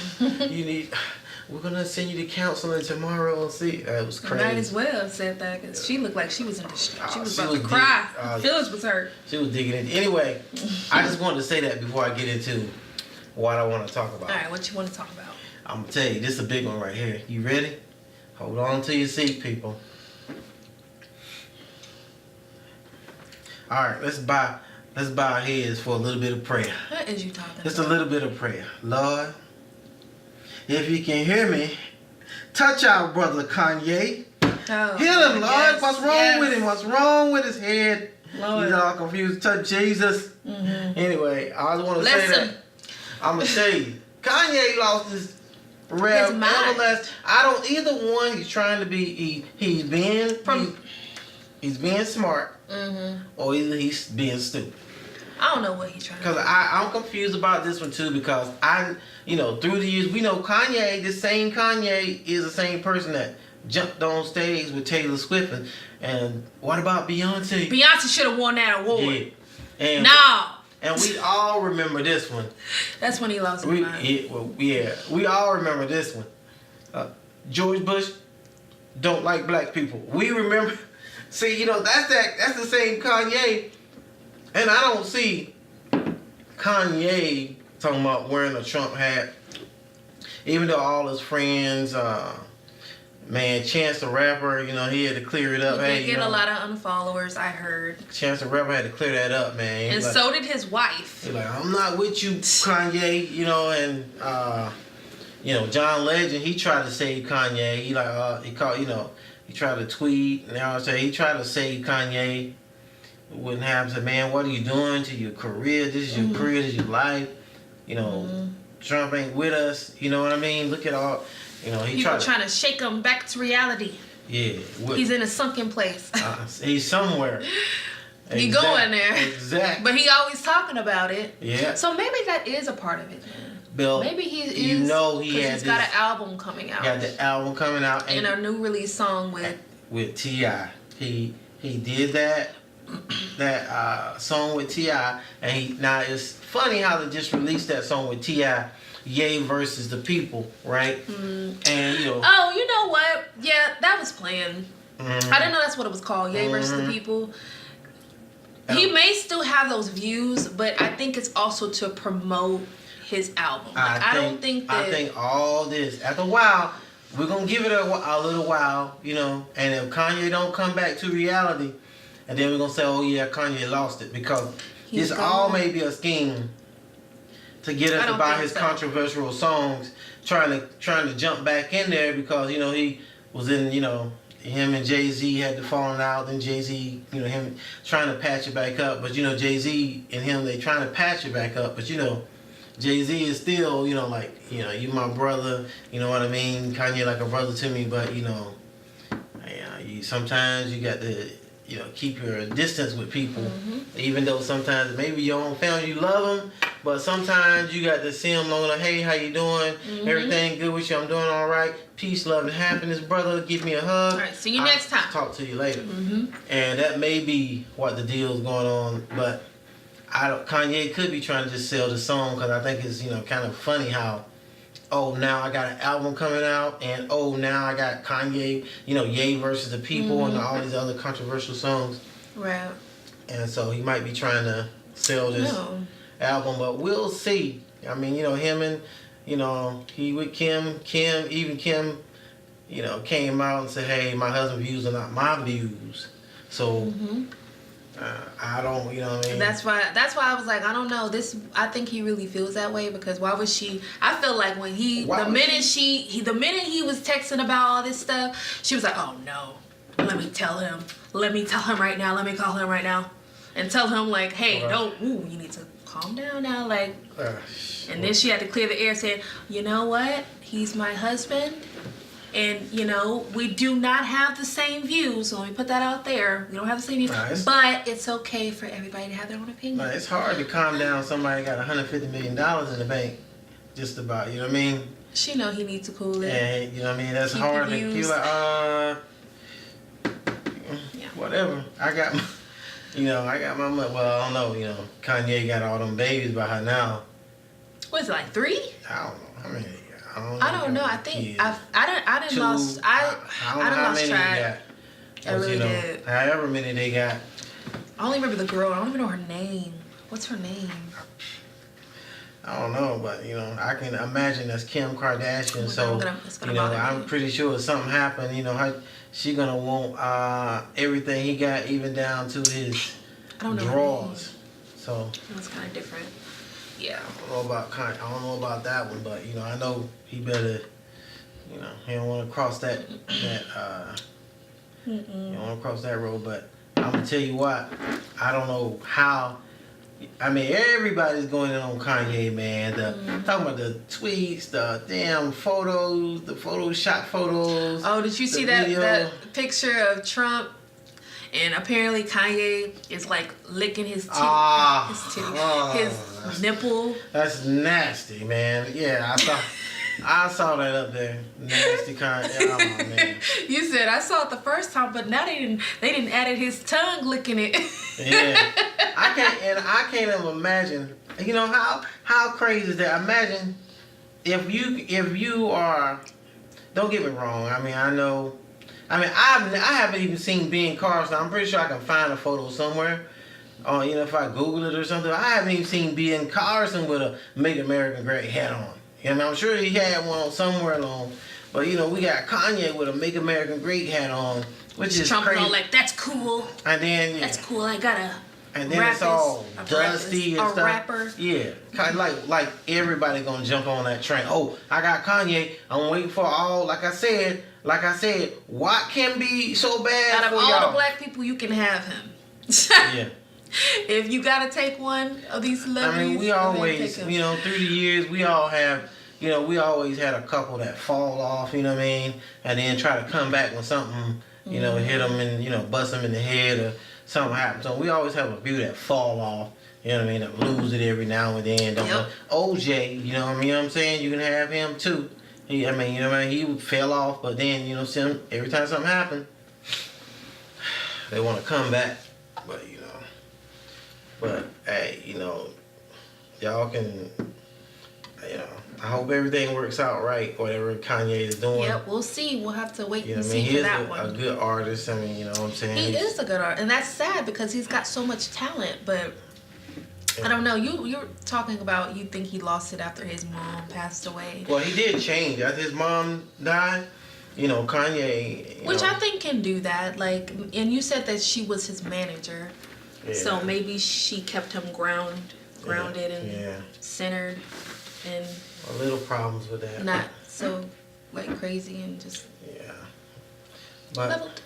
We're gonna send you to counseling tomorrow and see. That was crazy. Might as well have said that because she looked like she was in distress. She was about to was cry. Feelings was hurt. She was digging in. Anyway, I just wanted to say that before I get into what I want to talk about. All right, what you want to talk about? I'm gonna tell you, this is a big one right here. You ready? Hold on to your seat, people. All right, let's bow our heads for a little bit of prayer. What is you talking about? Just a little bit of prayer. Lord, if you can hear me, touch our brother Kanye. Oh, Heal him, Lord. yes, What's wrong with him? What's wrong with his head? Lord. He's all confused. Touch Jesus. Anyway, I just want to say that. I'm going to tell you, Kanye lost his rev. Nevertheless, I don't either one. He's trying to be. He's being smart, or either he's being stupid. I don't know what he's trying to do. Because I'm confused about this one too, because through the years, we know Kanye, the same Kanye is the same person that jumped on stage with Taylor Swift. And what about Beyonce? Beyonce should have won that award. Yeah. And no. And we all remember this one. That's when he lost his mind. We all remember this one. George Bush don't like black people. We remember. See, that's the same Kanye. And I don't see Kanye talking about wearing a Trump hat. Even though all his friends, Chance the Rapper, he had to clear it up. He did get a lot of unfollowers, I heard. Chance the Rapper had to clear that up, man. And so did his wife. He's like, I'm not with you, Kanye, and John Legend, he tried to save Kanye. He tried to tweet, and I would say he tried to save Kanye. Wouldn't have said, man, what are you doing to your career? This is your career, this is your life. Trump ain't with us. You know what I mean? Look at all, People trying to shake him back to reality. Yeah. He's in a sunken place. He's somewhere. He going there. Exactly. But he always talking about it. Yeah. So maybe that is a part of it, man. Bill, maybe he is. He's got an album coming out. Got the album coming out. And a new release song with T.I. He did that song with T.I. And now it's funny how they just released that song with T.I. Ye versus the People, right? And oh, you know what? Yeah, that was planned. I didn't know that's what it was called. Ye versus the People. He may still have those views, but I think it's also to promote his album. I think all this, after a while, we're gonna give it a little while, and if Kanye don't come back to reality, and then we're gonna say, oh yeah, Kanye lost it, because this all may be a scheme to get us to buy his controversial songs, trying to jump back in there, because he was in, him and Jay-Z had the falling out, then Jay-Z, him trying to patch it back up, but Jay-Z and him, they trying to patch it back up, but Jay-Z is still, you my brother, you know what I mean? Kanye like a brother to me, but sometimes you got to keep your distance with people, even though sometimes maybe your own family, you love them, but sometimes you got to see them long enough. Hey, how you doing? Everything good with you? I'm doing all right. Peace, love, and happiness, brother. Give me a hug. All right, see you next time. Talk to you later. And that may be what the deal's going on, but Kanye could be trying to just sell the song, because I think it's kind of funny how, oh, now I got an album coming out, and oh, now I got Kanye, Ye versus the People, and all these other controversial songs. Right. And so he might be trying to sell this album, but we'll see. I mean, him and, he with Kim, even Kim, came out and said, hey, my husband's views are not my views. So, I don't, what I mean? That's why I was like, I don't know. I think he really feels that way, because why would she? I feel like when the minute he was texting about all this stuff, she was like, oh no, let me tell him right now. Let me call him right now, and tell him like, hey, you need to calm down now, like. And then she had to clear the air, saying, you know what? He's my husband. And, we do not have the same views, so let me put that out there. We don't have the same views, but it's okay for everybody to have their own opinion. It's hard to calm down somebody got $150 million in the bank, just about, you know what I mean? She know he needs to cool it. And, you know what I mean? That's hard to keep like, whatever. I got my money. Well, I don't know, Kanye got all them babies by her now. What is it, like 3? I don't know. I mean, I don't know. I think I didn't lost track. I really did. However many they got. I only remember the girl. I don't even know her name. What's her name? I don't know, but I can imagine that's Kim Kardashian. I'm pretty sure if something happened, she gonna want everything he got, even down to his drawers. So that's kind of different. Yeah. I don't know about that one, but I know he better. He don't want to cross that. He don't want to cross that road. But I'm gonna tell you what. I don't know how. I mean, everybody's going in on Kanye, man. Talking about the tweets, the damn photos, the Photoshop photos. Oh, did you see that picture of Trump? And apparently Kanye is like licking his his nipple. That's nasty, man. Yeah, I saw that up there. Nasty Kanye. Oh man. You said I saw it the first time, but now they didn't added his tongue licking it. Yeah. I can't even imagine. How crazy is that? Imagine if you are. Don't get me wrong. I mean, I haven't even seen Ben Carson. I'm pretty sure I can find a photo somewhere. If I Google it or something. I haven't even seen Ben Carson with a Make America Great hat on. I'm sure he had one somewhere along. But, we got Kanye with a Make America Great hat on, which is Trump crazy. Trump like, that's cool. And then, that's cool. I gotta. And then it's all dusty and stuff. A rapper. Yeah. Like everybody gonna jump on that train. Oh, I got Kanye. I'm waiting for all, like I said, what can be so bad out of for all y'all? the black people, you can have him. Yeah. If you gotta take one of these celebrities, I mean, we always, through the years, we all have, we always had a couple that fall off, you know what I mean? And then try to come back when something, hit them and, bust them in the head or something happens. So we always have a few that fall off, you know what I mean? That lose it every now and then. OJ, you know what I'm saying? You can have him too. He fell off, but then, every time something happened, they want to come back. But, hey, y'all can, I hope everything works out right, whatever Kanye is doing. Yep, we'll see. We'll have to wait and see for that one. He's a good artist. I mean, you know what I'm saying? He is a good artist. And that's sad because he's got so much talent, but I don't know. You're talking about you think he lost it after his mom passed away. Well, he did change. After his mom died, Kanye... Which I think can do that. And you said that she was his manager. Yeah. So maybe she kept him grounded and centered and... A little problems with that. Not so, crazy and just... Yeah. But... leveled.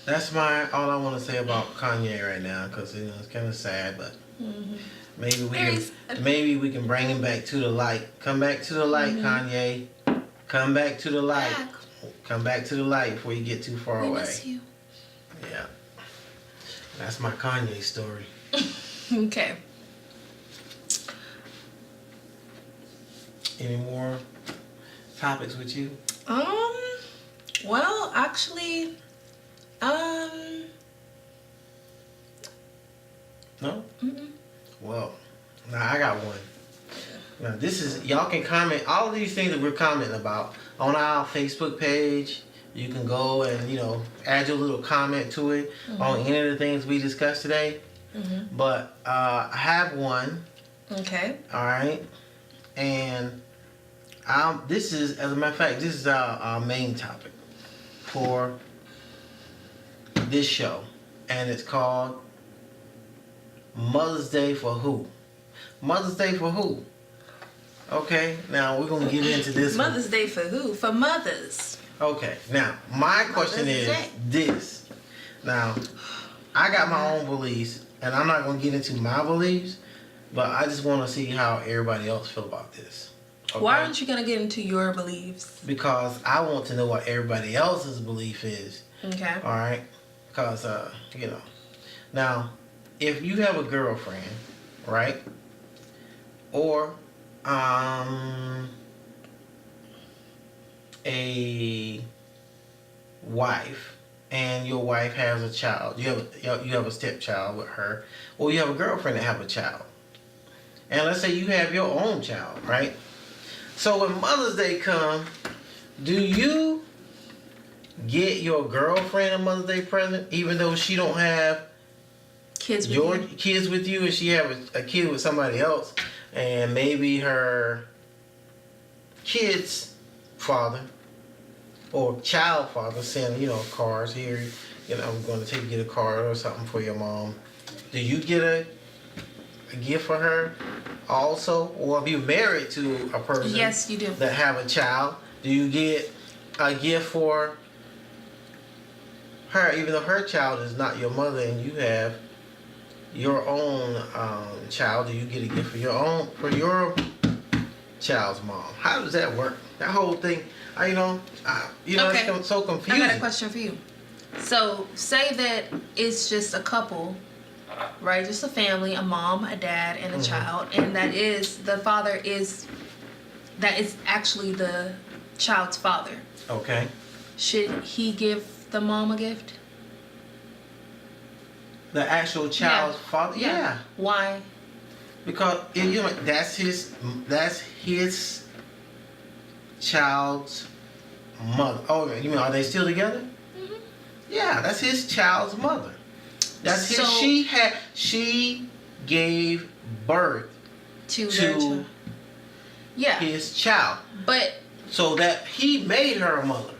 That's all I want to say about Kanye right now, because it's kind of sad, but maybe we can bring him back to the light. Come back to the light, Kanye. Come back to the light. Come back to the light before you get too far away. Miss you. That's my Kanye story. Okay. Any more topics with you? Well, actually, No? mm-mm. Well, now I got one. Now this is, y'all can comment all of these things that we're commenting about on our Facebook page. You can go and, add your little comment to it on any of the things we discussed today. Mm-hmm. But I have one. Okay. All right. And this is, as a matter of fact, this is our main topic for this show. And it's called Mother's Day for Who? Mother's Day for who? Okay, now we're going to get into this Mother's Day for who? For mothers. Okay, now my question is this. Now, I got my own beliefs, and I'm not going to get into my beliefs, but I just want to see how everybody else feel about this. Okay? Why aren't you going to get into your beliefs? Because I want to know what everybody else's belief is. Okay. All right? Because, Now, if you have a girlfriend, right? Or, a wife, and your wife has a child. You have a stepchild with her, or you have a girlfriend that have a child. And let's say you have your own child, right? So when Mother's Day comes, do you get your girlfriend a Mother's Day present, even though she don't have Kids with your you. kids with you, and she have a kid with somebody else, and maybe her kid's father or child father send cars here, I'm going to take you get a card or something for your mom. Do you get a gift for her also? Or if you're married to a person, Yes, you do. that have a child, do you get a gift for her, even though her child is not your mother and you have your own child? Do you get a gift for your child's mom? How does that work? That whole thing, Okay. it's so confusing. I got a question for you. So, say that it's just a couple, right? Just a family, a mom, a dad, and a child, and that is actually the child's father. Okay. Should he give the mom a gift? The actual child's father? Yeah. Why? Because that's his child's mother. Oh, you mean, are they still together? Mm-hmm. Yeah, that's his child's mother. That's So- she gave birth To to yeah, his child. but So that he made her a mother.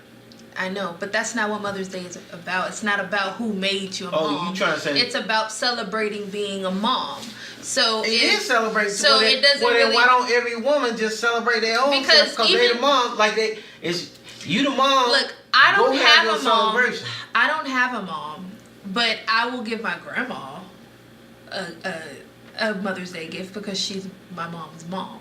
I know, but that's not what Mother's Day is about. It's not about who made you a Oh, mom. you trying to say- It's about celebrating being a mom. So It is celebrating. So it doesn't Well, then really. why don't every woman just celebrate their own Because because they the even- mom? Like you the mom. Look, I don't go have your a mom. celebration. I don't have a mom, but I will give my grandma a Mother's Day gift because she's my mom's mom.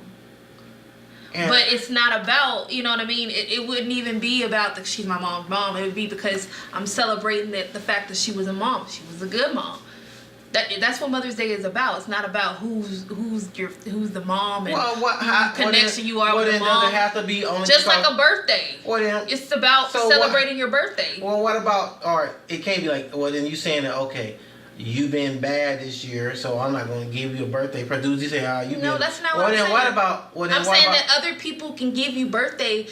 And- But it's not about, you know what I mean? It wouldn't even be about that she's my mom's mom. It would be because I'm celebrating the fact that she was a mom. She was a good mom. That's what Mother's Day is about. It's not about who's the mom and whose connection you are with the mom. Does it have to be only Just because, like a birthday. Well, then, It's about So celebrating your birthday. well, what about? All right, it can't be like. Well, then you saying that okay, you've been bad this year, so I'm not going to give you a birthday present. You say, you No, been. that's not well, what I'm then saying. what about? Well, then I'm what saying about, that other people can give you birthday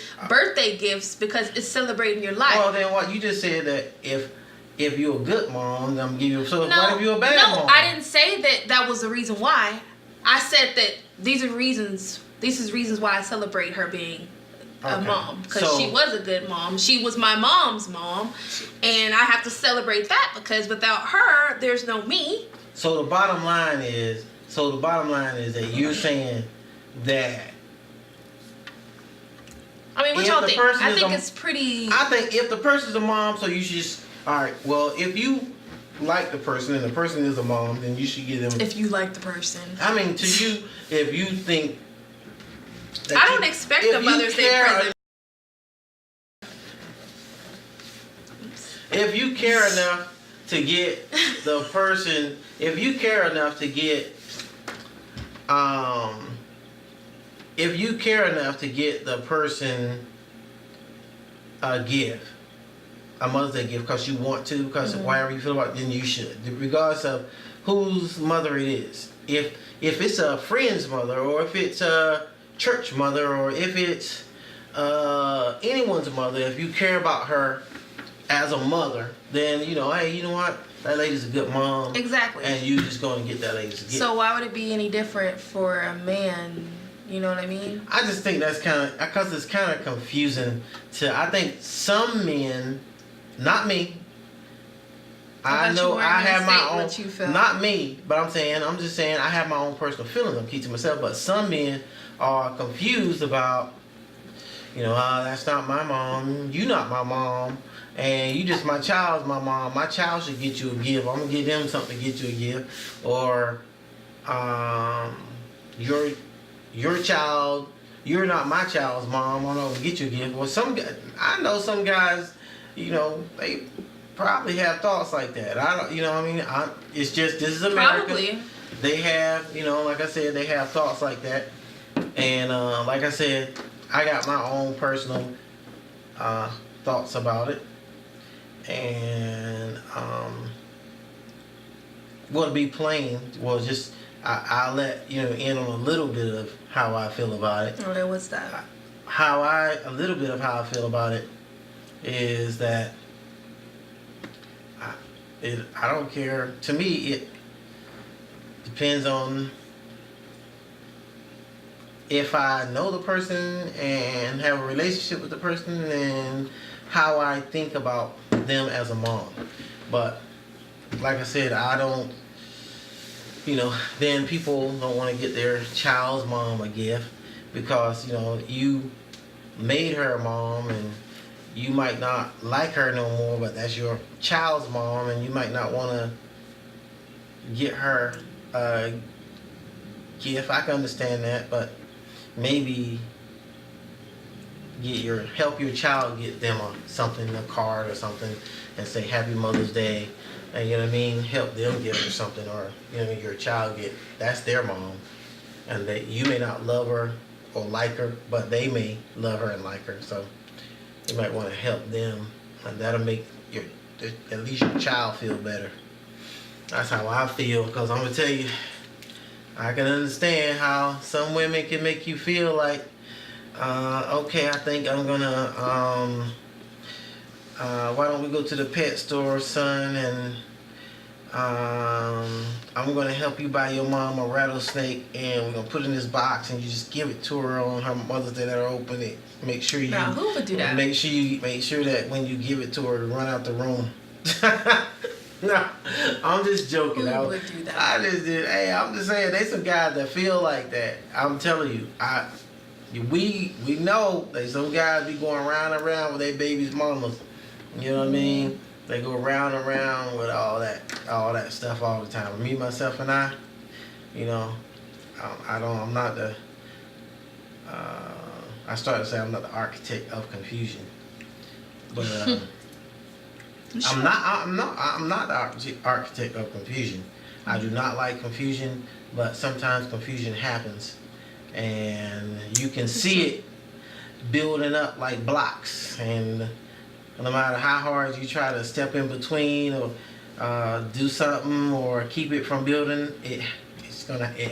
gifts because it's celebrating your life. Well, then what you just said that if you're a good mom, I'm gonna give you. So No, what if you're a bad mom? No, I didn't say that was the reason why. I said that these is reasons why I celebrate her being a Okay. mom, because So- she was a good mom. She was my mom's mom, and I have to celebrate that because without her, there's no me. So the bottom line is that you're saying that. I mean, what If y'all the think? person I is think a- it's pretty. I think if the person's a mom, so you should just. All right. Well, if you like the person and the person is a mom, then you should give them. If you like the person, I mean, to you, if you think. that I don't you- expect if a you Mother's Day care- present. If you care enough to get the person, if you care enough to get, if you care enough to get the person a gift, a Mother's Day gift, because you want to, because of whatever you feel about it, then you should, regardless of whose mother it is. If it's a friend's mother, or if it's a church mother, or if it's anyone's mother, if you care about her as a mother, then hey, you know what? That lady's a good mom. Exactly. And you just going to get that lady's gift. So why would it be any different for a man? You know what I mean? I just think that's kind of, because it's kind of confusing I think some men, not me. I know I have my own, not me, but I'm just saying I have my own personal feelings. I'm keeping to myself, but some men are confused about, that's not my mom, you not my mom, and you just my child's my mom. My child should get you a gift. I'm gonna give them something to get you a gift, or your child, you're not my child's mom. I'm gonna get you a gift. Well, I know some guys, they probably have thoughts like that. I don't, what I mean? It's just, this is America. Probably. They have, like I said, they have thoughts like that. And like I said, I got my own personal thoughts about it. And well, to be plain, just I'll let in on a little bit of how I feel about it. Okay, what's that? A little bit of how I feel about it is that I don't care. To me, it depends on if I know the person and have a relationship with the person, and how I think about them as a mom. But like I said, I don't, then people don't want to get their child's mom a gift because, you made her a mom, and you might not like her no more, but that's your child's mom, and you might not want to get her a gift. I can understand that, but maybe help your child get them something, a card or something, and say Happy Mother's Day, and help them get her something, or your child that's their mom, and you may not love her or like her, but they may love her and like her, so you might want to help them, and that'll make at least your child feel better. That's how I feel, because I'm gonna tell you, I can understand how some women can make you feel like, okay, I think I'm gonna, why don't we go to the pet store, son, and I'm gonna help you buy your mom a rattlesnake, and we're gonna put it in this box, and you just give it to her on her Mother's Day. Let her open it. Make sure you. Now, who would do that? Make sure that when you give it to her, run out the room. No, I'm just joking. Who would do that? I just did. Hey, I'm just saying, there's some guys that feel like that. I'm telling you, we know there's some guys be going round and round with their baby's mamas. You know what I mean? They go round and round with all that stuff all the time. Me, myself, and I, I'm not the. I started to say I'm not the architect of confusion, but I'm not the architect of confusion. I do not like confusion, but sometimes confusion happens, and you can see it building up like blocks, and no matter how hard you try to step in between or do something or keep it from building, it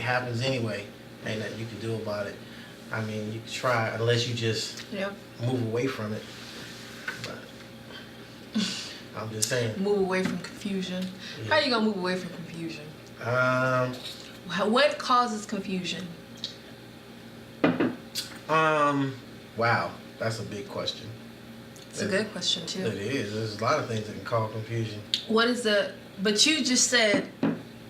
happens anyway. Ain't nothing you can do about it. I mean, you can try unless you just move away from it. But I'm just saying. Move away from confusion. Yeah. How are you gonna move away from confusion? What causes confusion? Wow, that's a big question. It's a good question too. It is. There's a lot of things that can cause confusion. But you just said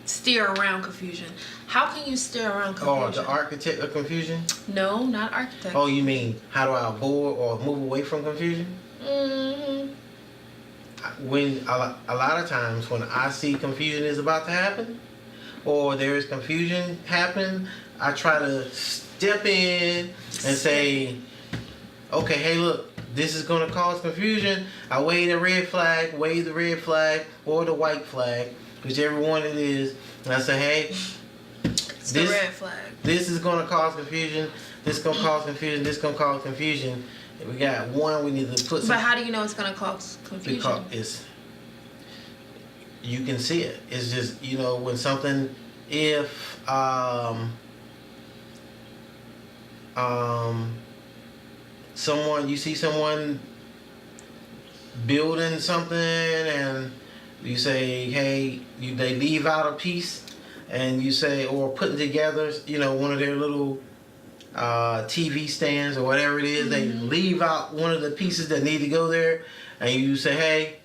steer around confusion. How can you steer around confusion? Oh, the architect of confusion? No, not architect. Oh, you mean how do I avoid or move away from confusion? Mm-hmm. When a lot of times when I see confusion is about to happen, or there is confusion happening, I try to step in and say, okay, hey, look, this is going to cause confusion, I wave the red flag, or the white flag, whichever one it is, and I say, hey, It's the red flag. This is going to cause confusion. This going to cause confusion. This going to cause confusion. If we got one, we need to put some. But how do you know it's going to cause confusion? Because you can see it. It's just, when something, if you see someone building something and you say, hey, they leave out a piece, and you say, or putting together, one of their little TV stands or whatever it is, they leave out one of the pieces that need to go there, and you say, hey,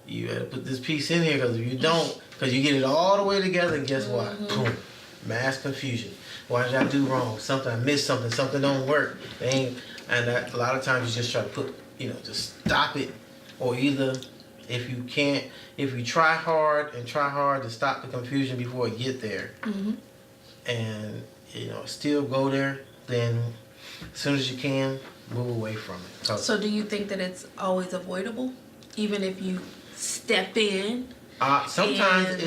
you gotta put this piece in here, because if you don't, because you get it all the way together, and guess what? Boom, mass confusion. Why did I do wrong? Something I missed, something don't work. And a lot of times you just try to put, just stop it, or either if you try hard to stop the confusion before it get there, and still go there, then as soon as you can, move away from it. So do you think that it's always avoidable, even if you step in? Sometimes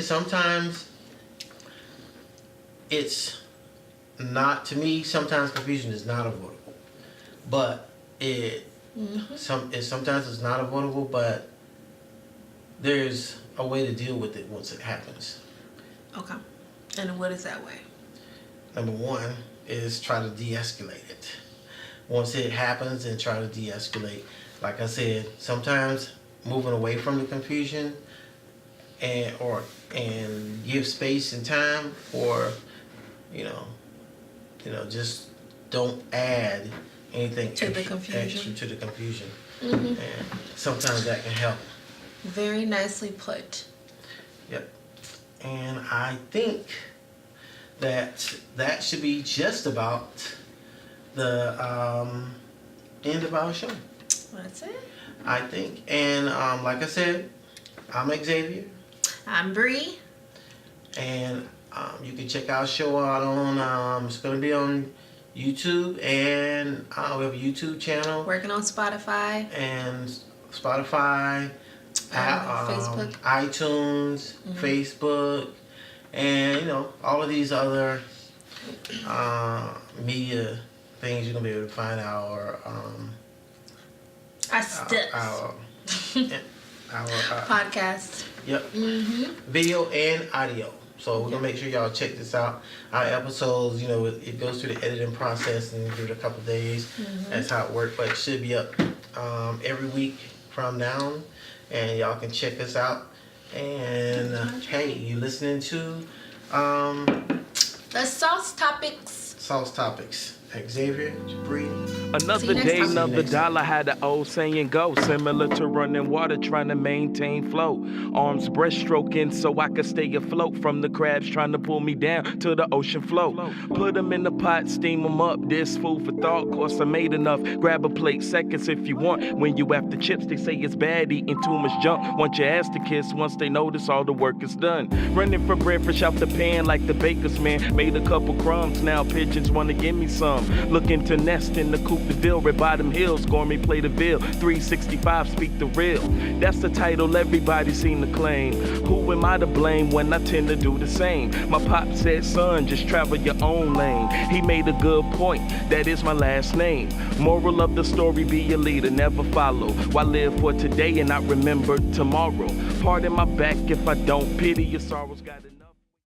it's not. To me, sometimes confusion is not avoidable, but sometimes it's not avoidable, but there's a way to deal with it once it happens. Okay. And what is that way? Number one is try to de-escalate it. Once it happens, then try to de-escalate. Like I said, sometimes moving away from the confusion and give space and time, or just don't add anything extra to the confusion. And sometimes that can help. Very nicely put. Yep. And I think that should be just about the end of our show. That's it. I think. And like I said, I'm Xavier. I'm Bree. And you can check our show out on, it's going to be on YouTube, and we have a YouTube channel. Working on Spotify. And Spotify, Facebook, iTunes, Facebook, and all of these other media things. You're gonna be able to find our podcast. Yep. Video and audio. So we're gonna make sure y'all check this out. Our episodes, it goes through the editing process and give it a couple days. That's how it works. But it should be up every week from now, and y'all can check us out. And hey, you listening to the Sauce Topics. Xavier, Bree. Another day, another dollar, had the old saying go. Similar to running water, trying to maintain flow. Arms breaststroking so I could stay afloat from the crabs trying to pull me down to the ocean flow. Put them in the pot, steam them up. This food for thought, course I made enough. Grab a plate, seconds if you want. When you after chips, they say it's bad eating too much junk. Want your ass to kiss once they notice all the work is done. Running for bread fresh out the pan like the baker's man. Made a couple crumbs, now pigeons want to give me some. Looking to nest in the Coupe de Ville, red bottom hills, gourmet plate of veal, 365 speak the real. That's the title everybody seem to claim. Who am I to blame when I tend to do the same? My pop said, son, just travel your own lane. He made a good point, that is my last name. Moral of the story, be a leader, never follow. Why live for today and not remember tomorrow? Pardon my back if I don't, pity your sorrows, gotta